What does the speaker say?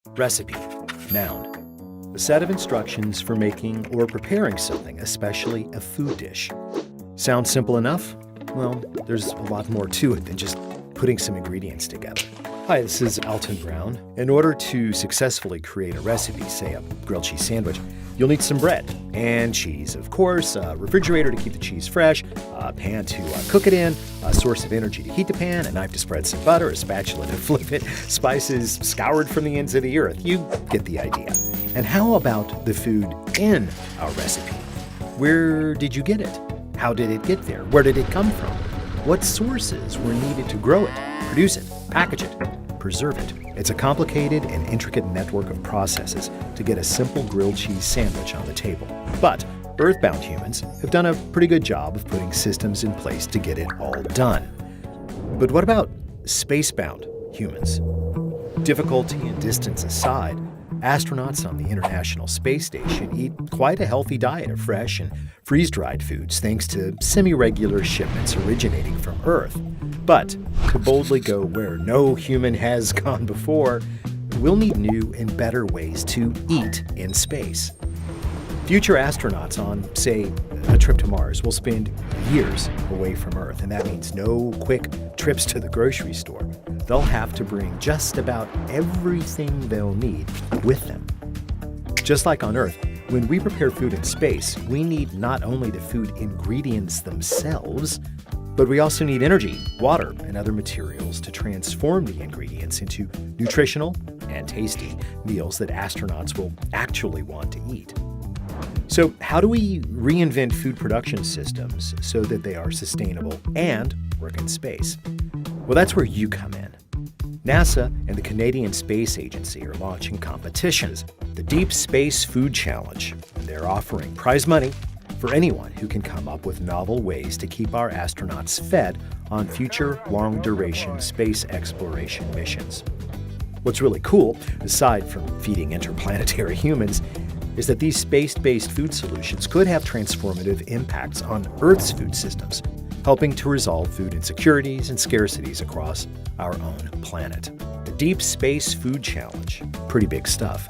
Recipe. Noun. A set of instructions for making or preparing something, especially a food dish. Sounds simple enough? Well, there's a lot more to it than just putting some ingredients together. Hi, this is Alton Brown. In order to successfully create a recipe, say a grilled cheese sandwich, you'll need some bread and cheese, of course, a refrigerator to keep the cheese fresh, a pan to cook it in, a source of energy to heat the pan, a knife to spread some butter, a spatula to flip it, spices scoured from the ends of the earth. You get the idea. And how about the food in our recipe? Where did you get it? How did it get there? Where did it come from? What sources were needed to grow it, produce it, package it, preserve it? It's a complicated and intricate network of processes to get a simple grilled cheese sandwich on the table. But Earthbound humans have done a pretty good job of putting systems in place to get it all done. But what about spacebound humans? Difficulty and distance aside, astronauts on the International Space Station eat quite a healthy diet of fresh and freeze-dried foods thanks to semi-regular shipments originating from Earth. But to boldly go where no human has gone before, we'll need new and better ways to eat in space. Future astronauts on, say, a trip to Mars will spend years away from Earth, and that means no quick trips to the grocery store. They'll have to bring just about everything they'll need with them. Just like on Earth, when we prepare food in space, we need not only the food ingredients themselves, but we also need energy, water, and other materials to transform the ingredients into nutritional and tasty meals that astronauts will actually want to eat. So how do we reinvent food production systems so that they are sustainable and work in space? Well, that's where you come in. NASA and the Canadian Space Agency are launching competitions, the Deep Space Food Challenge. They're offering prize money for anyone who can come up with novel ways to keep our astronauts fed on future long-duration space exploration missions. What's really cool, aside from feeding interplanetary humans, is that these space-based food solutions could have transformative impacts on Earth's food systems, helping to resolve food insecurities and scarcities across our own planet. The Deep Space Food Challenge. Pretty big stuff.